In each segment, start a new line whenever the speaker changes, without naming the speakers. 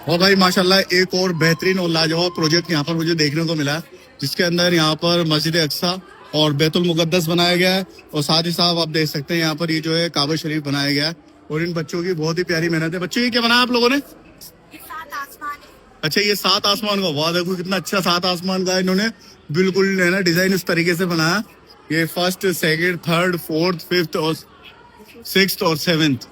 اور بھائی ماشاءاللہ ایک اور بہترین اور لاجواب پروجیکٹ یہاں پر مجھے دیکھنے کو ملا جس کے اندر یہاں پر مسجد اقصی اور بیت المقدس بنایا گیا ہے، اور ساتھ ہی ساتھ آپ دیکھ سکتے ہیں یہاں پر یہ جو ہے کعبہ شریف بنایا گیا ہے، اور ان بچوں کی بہت ہی پیاری محنت ہے۔ بچوں یہ کیا بنایا آپ لوگوں نے؟ اچھا یہ 7 آسمان کا، واہ دیکھو کتنا اچھا 7 آسمان کا انہوں نے بالکل ہے نا ڈیزائن اس طریقے سے بنایا۔ یہ first, second, third, fourth, fifth اور سکس اور سیونتھ،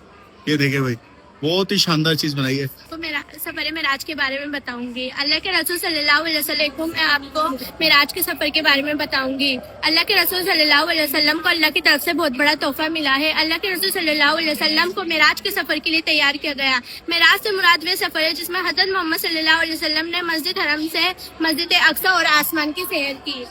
یہ دیکھیں بھائی بہت ہی شاندار چیز بنائی ہے۔
تو میرا سفر معراج کے بارے میں بتاؤں گی۔ اللہ کے رسول صلی اللہ علیہ وسلم کو میں آپ کو معراج کے سفر کے بارے میں بتاؤں گی۔ اللہ کے رسول صلی اللہ علیہ وسلم کو اللہ کی طرف سے بہت بڑا تحفہ ملا ہے۔ اللہ کے رسول صلی اللہ علیہ وسلم کو معراج کے سفر کے لیے تیار کیا گیا۔ معراج سے مراد وہ سفر ہے جس میں حضرت محمد صلی اللہ علیہ وسلم نے مسجد حرم سے مسجد اقصی اور آسمان کی سیر کی۔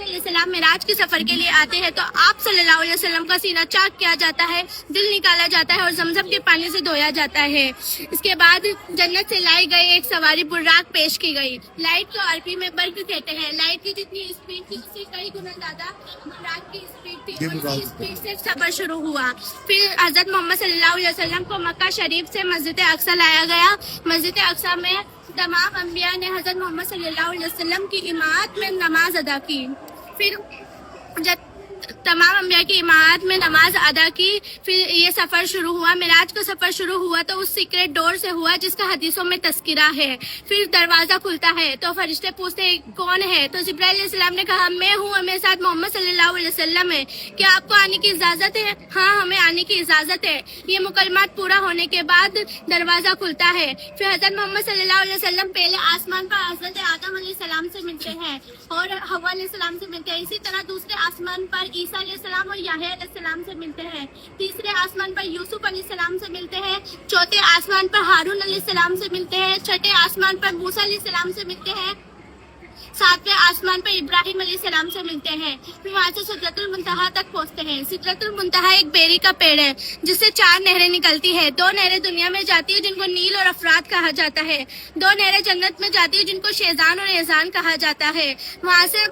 علیہ السلام معراج کے سفر کے لیے آتے ہیں تو آپ صلی اللہ علیہ وسلم کا سینہ چاک کیا جاتا ہے، دل نکالا جاتا ہے اور زمزم کے پانی سے دھویا جاتا ہے۔ اس کے بعد جنت سے لائی گئی ایک سواری براق پیش کی گئی۔ لائٹ کو عربی میں برق کہتے ہیں۔ لائٹ کی جتنی اسپیڈ تھی اس سے کئی گنا زیادہ براق کی اسپیڈ تھی، اور اسی اسپیڈ سے سفر شروع ہوا۔ پھر حضرت محمد صلی اللہ علیہ وسلم کو مکہ شریف سے مسجد اقصی لایا گیا۔ مسجد اقصی میں تمام انبیاء نے حضرت محمد صلی اللہ علیہ وسلم کی امامت میں نماز ادا کی۔ پھر جب تمام انبیاء کی امامت میں نماز ادا کی، پھر یہ سفر شروع ہوا۔ معراج کا سفر شروع ہوا تو اس سیکریٹ ڈور سے ہوا جس کا حدیثوں میں تذکرہ ہے۔ پھر دروازہ کھلتا ہے تو فرشتے پوچھتے ہیں کون ہے، تو جبرائیل علیہ السلام نے کہا میں ہوں اور میرے ساتھ محمد صلی اللہ علیہ وسلم ہے، کیا آپ کو آنے کی اجازت ہے؟ ہاں ہمیں آنے کی اجازت ہے۔ یہ مکالمات پورا ہونے کے بعد دروازہ کھلتا ہے۔ پھر حضرت محمد صلی اللہ علیہ وسلم پہلے آسمان پر حضرت آدم علیہ السلام سے ملتے ہیں اور حوا علیہ السلام سے ملتے ہیں۔ اسی طرح دوسرے آسمان پر عیسیٰ علیہ السلام اور یحییٰ علیہ السلام سے ملتے ہیں۔ تیسرے آسمان پر یوسف علیہ السلام سے ملتے ہیں۔ چوتھے آسمان پر ہارون علیہ السلام سے ملتے ہیں۔ چھٹے آسمان پر موسیٰ علیہ السلام سے ملتے ہیں۔ ساتویں آسمان پر ابراہیم علیہ السلام سے ملتے ہیں۔ پھر وہاں سے سدرۃ المنتہا تک پہنچتے ہیں۔ سدرۃ المنتہا ایک بیری کا پیڑ ہے جس سے 4 نہریں نکلتی ہے۔ 2 نہریں دنیا میں جاتی ہے جن کو نیل اور افرات کہا جاتا ہے۔ 2 نہریں جنت میں جاتی ہے جن کو شیزان اور ایزان کہا جاتا ہے۔ وہاں سے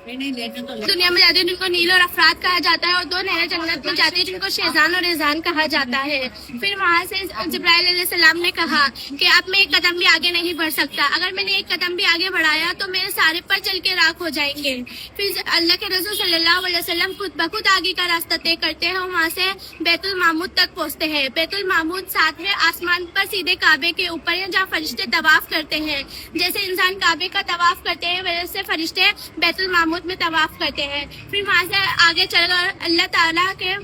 دنیا میں جاتی ہے جن کو نیل اور افراد کہا جاتا ہے، اور 2 نہریں جنت میں جاتی ہے جن کو شیزان اور ایزان کہا جاتا ہے۔ پھر وہاں سے جبرائیل علیہ السلام نے کہا کہ اب میں ایک قدم بھی آگے نہیں بڑھ سکتا، اگر میں نے ایک قدم بھی آگے بڑھایا تو میرے سارے پر چل کے راکھ ہو جائیں گے۔ پھر اللہ کے رسول صلی اللہ علیہ وسلم خود بخود آگے کا راستہ طے کرتے ہیں اور وہاں سے بیت المعمود تک پہنچتے ہیں۔ بیت المعمود 7ویں آسمان پر سیدھے کعبے کے اوپر ہے جہاں فرشتے طواف کرتے ہیں۔ جیسے انسان کعبے کا طواف کرتے ہیں ویسے فرشتے بیت المعمود میں طواف کرتے ہیں۔ پھر وہاں سے آگے چل کر اللہ تعالیٰ کے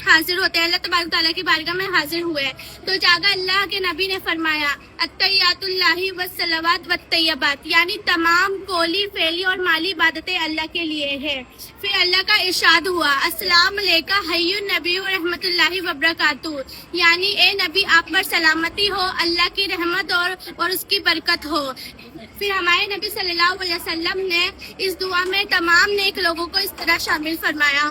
حاضر ہوتے ہیں، اللہ تبارک تعالیٰ کی بارگاہ میں حاضر ہوئے تو جاگا اللہ کے نبی نے فرمایا التحیات اللہ والصلوات والطیبات، یعنی تمام قولی، فعلی اور مالی عبادتیں اللہ کے لیے ہے۔ پھر اللہ کا ارشاد ہوا السلام علیکہ حی النبی و رحمۃ اللہ وبرکاتہ، یعنی اے نبی آپ پر سلامتی ہو، اللہ کی رحمت اور اس کی برکت ہو۔ پھر ہمارے نبی صلی اللہ علیہ وسلم نے اس دعا میں تمام نیک لوگوں کو اس طرح شامل فرمایا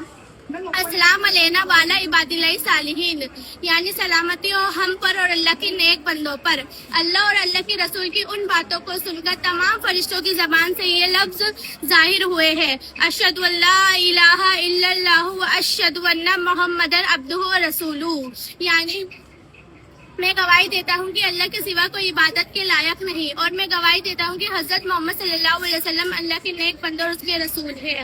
السلام علینا والا عباد اللہ صالحین، یعنی سلامتی ہو ہم پر اور اللہ کے نیک بندوں پر۔ اللہ اور اللہ کے رسول کی ان باتوں کو سن کر تمام فرشتوں کی زبان سے یہ لفظ ظاہر ہوئے ہیں اشہد ان لا الہ الا اللہ و اشہد ان محمد عبدہ و رسولہ، یعنی میں گواہی دیتا ہوں کہ اللہ کے سوا کوئی عبادت کے لائق نہیں، اور میں گواہی دیتا ہوں کہ حضرت محمد صلی اللہ علیہ وسلم اللہ کے نیک بندے اور اس کے رسول ہے۔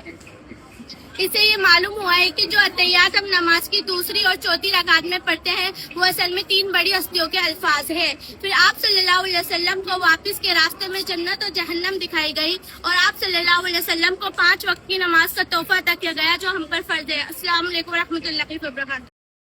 اس سے یہ معلوم ہوا ہے کہ جو اتحیات ہم نماز کی دوسری اور چوتھی رکعت میں پڑھتے ہیں وہ اصل میں 3 بڑی ہستیوں کے الفاظ ہیں۔ پھر آپ صلی اللہ علیہ وسلم کو واپس کے راستے میں جنت اور جہنم دکھائی گئی، اور آپ صلی اللہ علیہ وسلم کو 5 وقت کی نماز کا تحفہ عطا کیا گیا جو ہم پر فرض ہے۔ السلام علیکم و رحمۃ اللہ وبرکاتہ۔